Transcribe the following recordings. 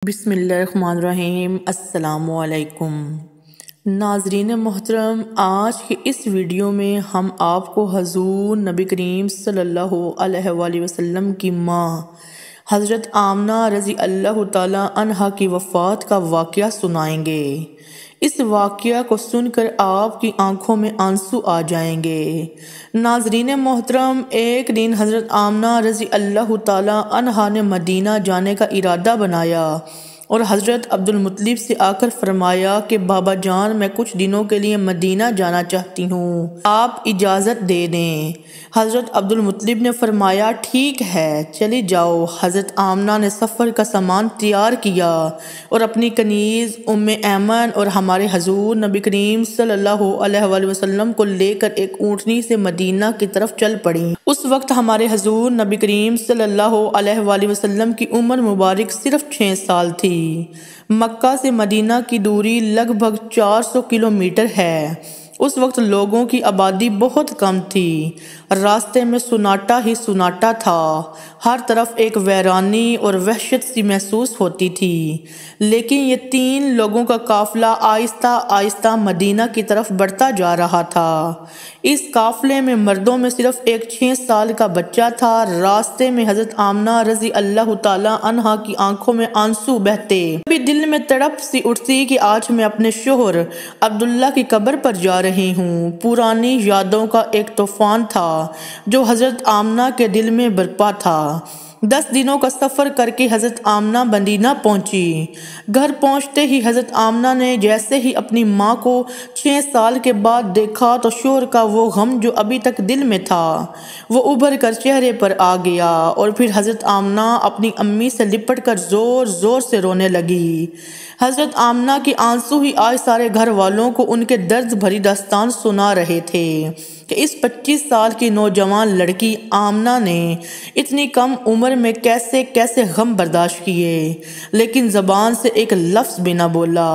बिस्मिल्लाहिर्रहमानिर्रहीम। अस्सलामुअलैकुम नाज़रीन मोहतरम, आज की इस वीडियो में हम आपको हज़ूर नबी करीम सल्लल्लाहु अलैहि वसल्लम की माँ हज़रत आमना रज़ी अल्लाह ताला अन्हा की वफ़ात का वाक़या सुनाएंगे। इस वाक़या को सुनकर आपकी आंखों में आंसू आ जाएंगे। नाज़रीन मोहतरम, एक दिन हज़रत आमना रज़ी अल्लाह ताला अन्हा ने मदीना जाने का इरादा बनाया और हज़रत अब्दुल मुत्तलिब से आकर फरमाया कि बाबा जान, मैं कुछ दिनों के लिए मदीना जाना चाहती हूँ, आप इजाज़त दे दें। हज़रत अब्दुल मुत्तलिब ने फरमाया ठीक है, चली जाओ। हज़रत आमना ने सफ़र का सामान तैयार किया और अपनी कनीज़ उम्मे ऐमन और हमारे हज़ूर नबी करीम सल्लल्लाहु अलैहि वसल्लम को लेकर एक ऊँटनी से मदीना की तरफ चल पड़ी। उस वक्त हमारे हज़ूर नबी करीम सल्लल्लाहु अलैहि वसल्लम की उम्र मुबारक सिर्फ 6 साल थी। मक्का से मदीना की दूरी लगभग 400 किलोमीटर है। उस वक्त लोगों की आबादी बहुत कम थी। रास्ते में सुनाटा ही सुनाटा था। हर तरफ एक वैरानी और वहशत सी महसूस होती थी। लेकिन ये 3 लोगों का काफिला आहिस्ता आहिस्ता मदीना की तरफ बढ़ता जा रहा था। इस काफिले में मर्दों में सिर्फ एक 6 साल का बच्चा था। रास्ते में हज़रत आमना रज़ी अल्लाह ताला अन्हा की आंखों में आंसू बहते। अभी दिल में तड़प सी उठती कि आज मैं अपने शोहर अब्दुल्ला की कब्र पर जा रही हूँ। पुरानी यादों का एक तूफान था जो हज़रत आमना के दिल में बरपा था। 10 दिनों का सफ़र करके हज़रत आमना मदीना पहुंची। घर पहुंचते ही हज़रत आमना ने जैसे ही अपनी माँ को 6 साल के बाद देखा तो शोहर का वो गम जो अभी तक दिल में था वो उभर कर चेहरे पर आ गया और फिर हज़रत आमना अपनी अम्मी से लिपट कर ज़ोर ज़ोर से रोने लगी। हज़रत आमना की आंसू ही आज सारे घर वालों को उनके दर्द भरी दास्तान सुना रहे थे कि इस 25 साल की नौजवान लड़की आमना ने इतनी कम उम्र में कैसे कैसे गम बर्दाश्त किए, लेकिन ज़बान से एक लफ्ज़ भी ना बोला।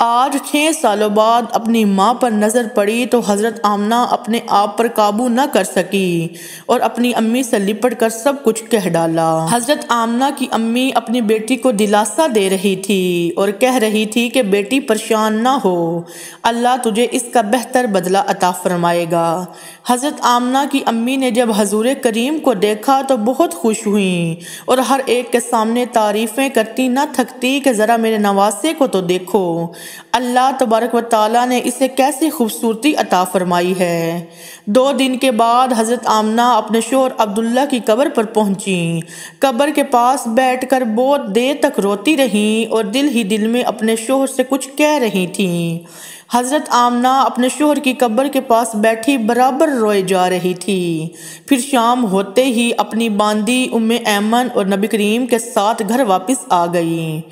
आज 6 सालों बाद अपनी माँ पर नज़र पड़ी तो हज़रत आमना अपने आप पर काबू न कर सकी और अपनी अम्मी से लिपट कर सब कुछ कह डाला। हज़रत आमना की अम्मी अपनी बेटी को दिलासा दे रही थी और कह रही थी कि बेटी परेशान ना हो, अल्लाह तुझे इसका बेहतर बदला अता फरमाएगा। हज़रत आमना की अम्मी ने जब हजूर करीम को देखा तो बहुत खुश हुई और हर एक के सामने तारीफ़ें करती न थकती कि ज़रा मेरे नवासे को तो देखो, अल्लाह तबारक व ताला ने इसे कैसी खूबसूरती अता फरमाई है। 2 दिन के बाद हज़रत आमना अपने शोहर अब्दुल्ला की कब्र पर पहुंची। कब्र के पास बैठकर बहुत देर तक रोती रही और दिल ही दिल में अपने शोहर से कुछ कह रही थी। हज़रत आमना अपने शोहर की कब्र के पास बैठी बराबर रोए जा रही थी। फिर शाम होते ही अपनी बांदी उम्मे ऐमन और नबी करीम के साथ घर वापस आ गई।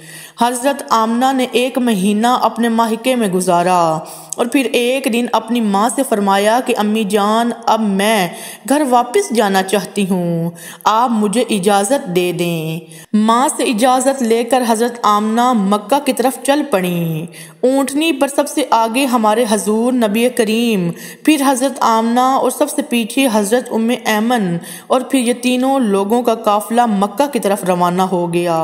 हज़रत आमना ने 1 महीना अपने माहिके में गुजारा और फिर एक दिन अपनी माँ से फरमाया कि अम्मी जान, अब मैं घर वापस जाना चाहती हूँ, आप मुझे इजाज़त दे दें। माँ से इजाज़त लेकर हज़रत आमना मक्का की तरफ चल पड़ी। ऊँटनी पर सबसे आगे हमारे हजूर नबी करीम, फिर हज़रत आमना और सबसे पीछे हज़रत उम्मे ऐमन और फिर ये तीनों लोगों का काफिला मक्का की तरफ रवाना हो गया।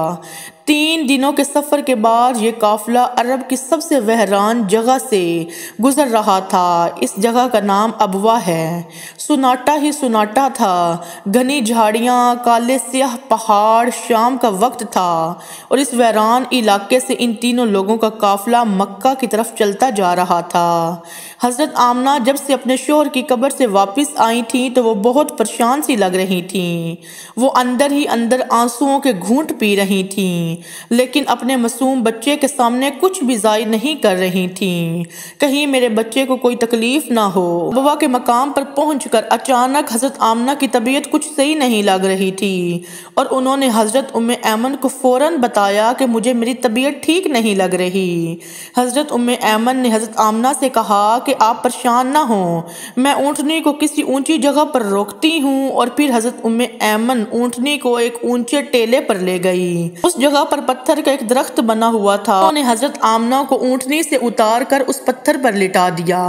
3 दिनों के सफ़र के बाद ये काफिला अरब की सबसे वहरान जगह से गुजर रहा था। इस जगह का नाम अबवा है। सुनाटा ही सुनाटा था, घनी झाड़ियाँ, काले स्याह पहाड़, शाम का वक्त था और इस वैरान इलाके से इन तीनों लोगों का काफिला मक्का की तरफ चलता जा रहा था। हज़रत आमना जब से अपने शोहर की कब्र से वापस आई थी तो वो बहुत परेशान सी लग रही थी। वो अंदर ही अंदर आंसुओं के घूंट पी रही थी, लेकिन अपने मासूम बच्चे के सामने कुछ भी जाहिर नहीं कर रही थी। कहीं मेरे बच्चे को कोई तकलीफ ना हो। अबवा के मकाम पर पहुंचकर अचानक हज़रत आमना की तबीयत कुछ सही नहीं लग रही थी और उन्होंने हज़रत उम्मे ऐमन को फ़ौरन बताया कि मुझे मेरी तबीयत ठीक नहीं लग रही। हज़रत उम्मे ऐमन ने हज़रत आमना से कहा कि आप परेशान ना हो, मैं ऊँटनी को किसी ऊंची जगह पर रोकती हूँ। और फिर हज़रत उम्मे ऐमन ऊँटनी को एक ऊंचे टेले पर ले गई। उस जगह पर पत्थर का एक दरख्त बना हुआ था। उन्होंने हज़रत आमना को ऊँटनी से उतार कर उस पत्थर पर लिटा दिया।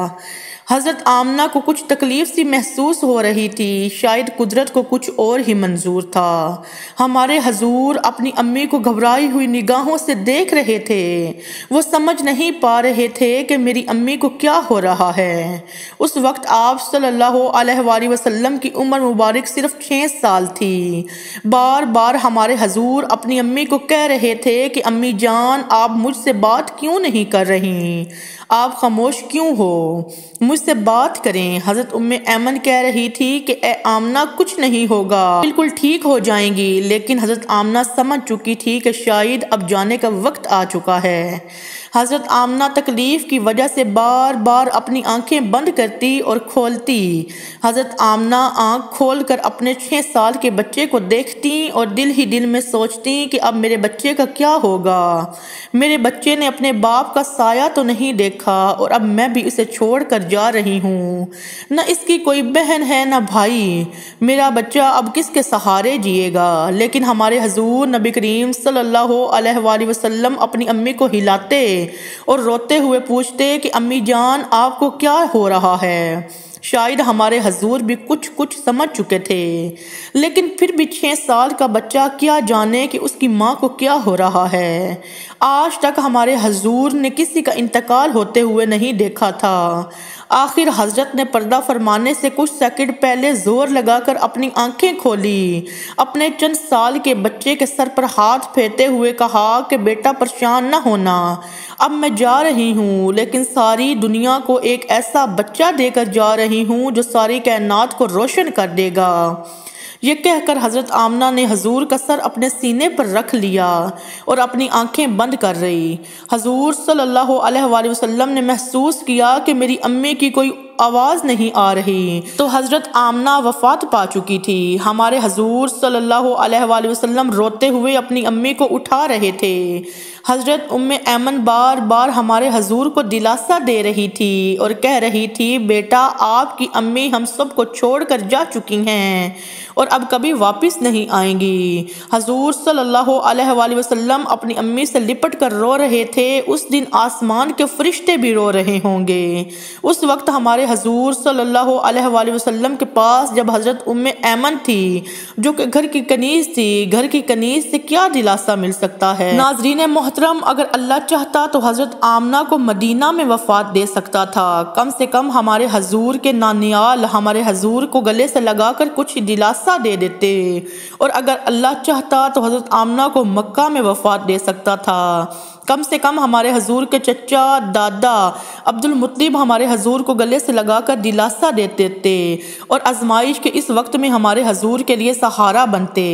हज़रत आमना को कुछ तकलीफ सी महसूस हो रही थी, शायद कुदरत को कुछ और ही मंजूर था। हमारे हजूर अपनी अम्मी को घबराई हुई निगाहों से देख रहे थे। वो समझ नहीं पा रहे थे कि मेरी अम्मी को क्या हो रहा है। उस वक्त आप सल्लल्लाहु अलैहि वसल्लम की उम्र मुबारक सिर्फ 6 साल थी। बार बार हमारे हजूर अपनी अम्मी को कह रहे थे कि अम्मी जान, आप मुझसे बात क्यों नहीं कर रही, आप खामोश क्यों हो, मुझसे बात करें। हज़रत उम्मे ऐमन कह रही थी कि ए आमना, कुछ नहीं होगा, बिल्कुल ठीक हो जाएंगी। लेकिन हज़रत आमना समझ चुकी थी कि शायद अब जाने का वक्त आ चुका है। हज़रत आमना तकलीफ़ की वजह से बार बार अपनी आंखें बंद करती और खोलती। हज़रत आमना आंख खोलकर अपने 6 साल के बच्चे को देखती और दिल ही दिल में सोचती कि अब मेरे बच्चे का क्या होगा। मेरे बच्चे ने अपने बाप का साया तो नहीं देखा और अब मैं भी इसे छोड़ कर जा रही हूँ। न इसकी कोई बहन है न भाई। मेरा बच्चा अब किसके सहारे जिएगा। लेकिन हमारे हजूर नबी करीम सल्लल्लाहु अलैहि वसल्लम अपनी अम्मी को हिलाते और रोते हुए पूछते कि अम्मी जान, आपको क्या हो रहा है। शायद हमारे हजूर भी कुछ समझ चुके थे, लेकिन फिर भी 6 साल का बच्चा क्या जाने कि उसकी माँ को क्या हो रहा है। आज तक हमारे हजूर ने किसी का इंतकाल होते हुए नहीं देखा था। आखिर हजरत ने पर्दा फरमाने से कुछ सेकंड पहले जोर लगाकर अपनी आंखें खोली। अपने चंद साल के बच्चे के सर पर हाथ फेरते हुए कहा कि बेटा परेशान न होना, अब मैं जा रही हूँ, लेकिन सारी दुनिया को एक ऐसा बच्चा देकर जा रही हूँ जो सारी कायनात को रोशन कर देगा। ये कहकर हज़रत आमना ने हजूर का सर अपने सीने पर रख लिया और अपनी आंखें बंद कर रही। हजूर सल्लल्लाहु अलैहि वसल्लम ने महसूस किया कि मेरी अम्मी की कोई आवाज़ नहीं आ रही, तो हज़रत आमना वफ़ात पा चुकी थी। हमारे हजूर सल्लल्लाहु अलैहि वसल्लम रोते हुए अपनी अम्मी को उठा रहे थे। हज़रत उम्मे ऐमन बार बार हमारे हजूर को दिलासा दे रही थी और कह रही थी, बेटा आपकी अम्मी हम सब को छोड़ कर जा चुकी हैं और अब कभी वापस नहीं आएंगी। हजूर सल्लल्लाहु अलैहि वसल्लम अपनी अम्मी से लिपट कर रो रहे थे। उस दिन आसमान के फरिश्ते भी रो रहे होंगे। उस वक्त हमारे हजूर सल्लल्लाहु अलैहि वसल्लम के पास जब हज़रत उम्मे ऐमन थी, जो कि घर की कनीज थी, घर की कनीज से क्या दिलासा मिल सकता है। नाज़रीन मोहतरम, अगर अल्लाह चाहता तो हज़रत आमना को मदीना में वफ़ात दे सकता था। कम से कम हमारे हजूर के नानियाल हमारे हजूर को गले से लगाकर कुछ दिलासा दे देते, और अगर अल्लाह चाहता तो हज़रत आमना को मक्का में वफ़ात दे सकता था। कम से कम हमारे हजूर के चचा दादा अब्दुल मुत्तलिब हमारे हजूर को गले से लगाकर दिलासा देते थे और आजमाइश के इस वक्त में हमारे हजूर के लिए सहारा बनते।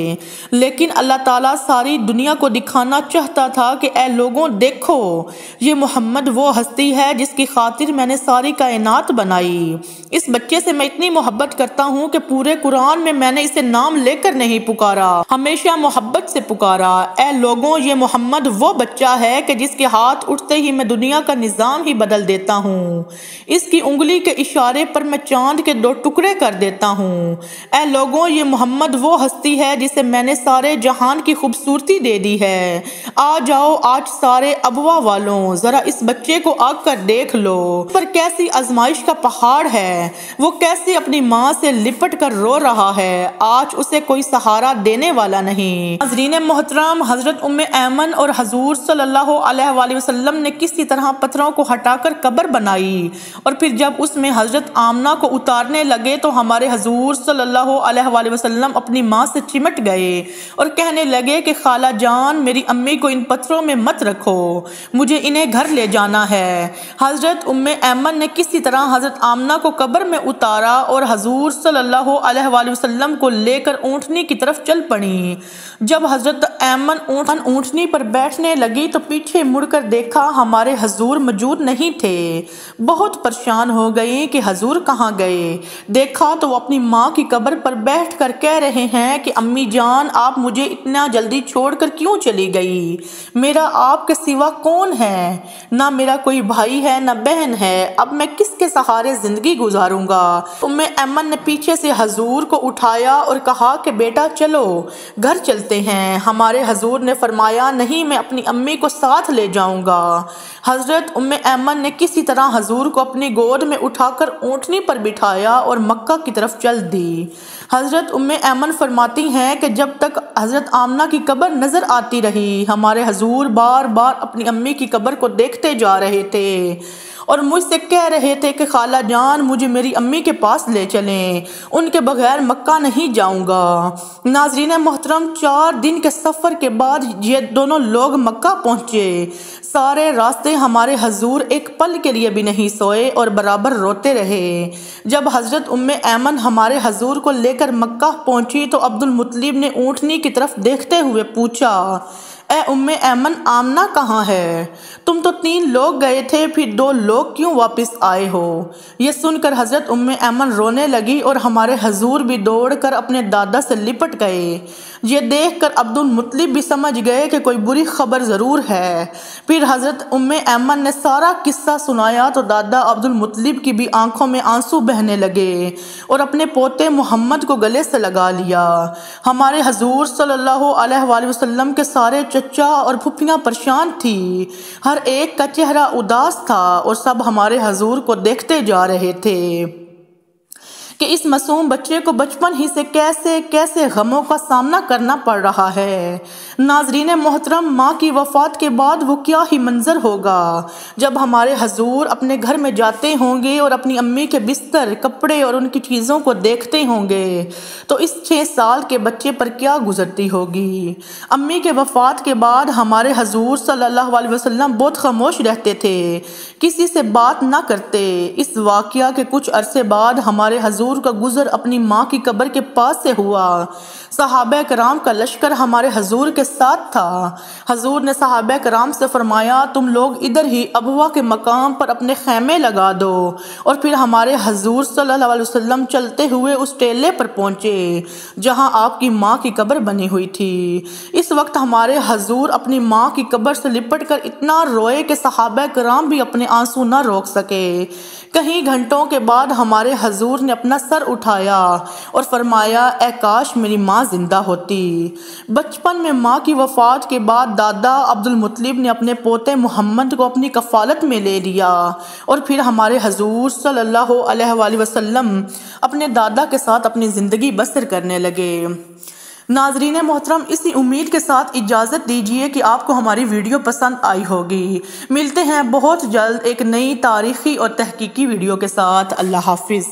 लेकिन अल्लाह ताला सारी दुनिया को दिखाना चाहता था कि ऐ लोगों, देखो ये मोहम्मद वो हस्ती है जिसकी खातिर मैंने सारी कायनात बनाई। इस बच्चे से मैं इतनी मोहब्बत करता हूँ कि पूरे कुरान में मैंने इसे नाम लेकर नहीं पुकारा, हमेशा मोहब्बत से पुकारा। ऐ लोगों, ये मोहम्मद वो बच्चा है कि जिसके हाथ उठते ही मैं दुनिया का निजाम ही बदल देता हूँ। इसकी उंगली के इशारे पर मैं चांद के 2 टुकड़े कर देता हूँ। ऐ लोगों, ये मोहम्मद वो हस्ती है जिसे मैंने सारे जहान की खूबसूरती दे दी है। आ जाओ आज सारे अबवा वालों, जरा इस बच्चे को आकर देख लो, पर कैसी आजमाइश का पहाड़ है। वो कैसे अपनी माँ से लिपट कर रो रहा है। आज उसे कोई सहारा देने वाला नहीं। नाज़रीन मोहतरम, हजरत उम्मे ऐमन और हजूर सल्लल्लाहु अलैहि वसल्लम ने किसी तरह पत्थरों को हटाकर कब्र बनाई और फिर जब उसमें हजरत आमना को उतारने लगे तो हमारे हजूर सल्लल्लाहु अलैहि वसल्लम अपनी माँ से चिमट गए और कहने लगे कि खाला जान, मेरी अम्मी को इन पत्थरों में मत रखो, मुझे इन्हें घर ले जाना है। हजरत उम्मे ऐमन ने किसी तरह हजरत आमना को कब्र में उतारा और हजूर सल्लल्लाहु अलैहि वसल्लम को लेकर ऊँटनी की तरफ चल पड़ी। जब हजरत ऐमन ऊँटनी पर बैठने लगी तो पीछे मुड़कर देखा, हमारे हजूर मौजूद नहीं थे। बहुत परेशान हो गई कि हजूर कहाँ गए। देखा तो वो अपनी माँ की कब्र पर बैठकर कह रहे हैं कि अम्मी जान, आप मुझे इतना जल्दी छोड़कर क्यों चली गई। मेरा आपके सिवा कौन है, ना मेरा कोई भाई है ना बहन है। अब मैं किसके सहारे जिंदगी गुजारूंगा। उम्मे ऐमन ने पीछे से हजूर को उठाया और कहा कि बेटा चलो घर चलते हैं। हमारे हजूर ने फरमाया, नहीं, मैं अपनी अम्मी को साथ ले जाऊंगा। हजरत उम्मे ऐमन ने किसी तरह हजूर को अपनी गोद में उठाकर ऊँटनी पर बिठाया और मक्का की तरफ चल दी। हजरत उम्मे ऐमन फरमाती हैं कि जब तक हजरत आमना की कब्र नजर आती रही, हमारे हजूर बार बार अपनी अम्मी की कब्र को देखते जा रहे थे और मुझसे कह रहे थे कि खाला जान मुझे मेरी अम्मी के पास ले चलें, उनके बगैर मक्का नहीं जाऊंगा। नाजरीन मोहतरम, 4 दिन के सफ़र के बाद ये दोनों लोग मक्का पहुँचे। सारे रास्ते हमारे हजूर एक पल के लिए भी नहीं सोए और बराबर रोते रहे। जब हजरत उम्मे ऐमन हमारे हजूर को लेकर मक्का पहुँची तो अब्दुल मुत्तलिब ने ऊँटनी की तरफ देखते हुए पूछा, ए उम्मे ऐमन, आमना कहाँ है? तुम तो 3 लोग गए थे, फिर 2 लोग क्यों वापस आए हो? ये सुनकर हजरत उम्मे ऐमन रोने लगी और हमारे हजूर भी दौड़कर अपने दादा से लिपट गए। ये देखकर अब्दुल मुत्तलिब भी समझ गए कि कोई बुरी खबर ज़रूर है। फिर हजरत उम्मे ऐमन ने सारा किस्सा सुनाया तो दादा अब्दुल मुत्तलिब की भी आंखों में आंसू बहने लगे और अपने पोते मोहम्मद को गले से लगा लिया। हमारे हजूर सल्लल्लाहु अलैहि वसल्लम के सारे चचा और फुफियाँ परेशान थी। हर एक का चेहरा उदास था और सब हमारे हजूर को देखते जा रहे थे कि इस मासूम बच्चे को बचपन ही से कैसे कैसे गमों का सामना करना पड़ रहा है। नाजरीन मोहतरम, माँ की वफ़ात के बाद वो क्या ही मंजर होगा जब हमारे हजूर अपने घर में जाते होंगे और अपनी अम्मी के बिस्तर, कपड़े और उनकी चीज़ों को देखते होंगे तो इस 6 साल के बच्चे पर क्या गुजरती होगी। अम्मी के वफ़ात के बाद हमारे हजूर सल्लल्लाहु अलैहि वसल्लम बहुत खामोश रहते थे, किसी से बात ना करते। इस वाक़या के कुछ अरसे बाद हमारे हजूर का गुजर अपनी माँ की कब्र के पास से हुआ। सहाबा कराम का लश्कर हमारे हजूर के साथ था। हजूर ने सहाबा कराम से फरमाया, तुम लोग इधर ही अबवा के मकाम पर अपने खैमे लगा दो। और फिर हमारे हजूर सल्लल्लाहु अलैहि वसल्लम चलते हुए उस टेले पर पहुँचे जहाँ आपकी माँ की कब्र बनी हुई थी। इस वक्त हमारे हजूर अपनी माँ की कब्र से लिपट कर इतना रोए कि सहाबा कराम भी अपने आंसू न रोक सके। कहीं घंटों के बाद हमारे हजूर ने अपना सर उठाया और फरमाया, ए काश मेरी माँ जिंदा होती। बचपन में माँ की वफ़ात के बाद दादा अब्दुल मुत्तलिब ने अपने पोते मोहम्मद को अपनी कफ़ालत में ले लिया और फिर हमारे हजूर सल्लल्लाहु अलैहि वसल्लम अपने दादा के साथ अपनी ज़िंदगी बसर करने लगे। नाजरीन मोहतरम, इसी उम्मीद के साथ इजाज़त दीजिए कि आपको हमारी वीडियो पसंद आई होगी। मिलते हैं बहुत जल्द एक नई तारीख़ी और तहकीकी वीडियो के साथ। अल्लाह हाफिज़।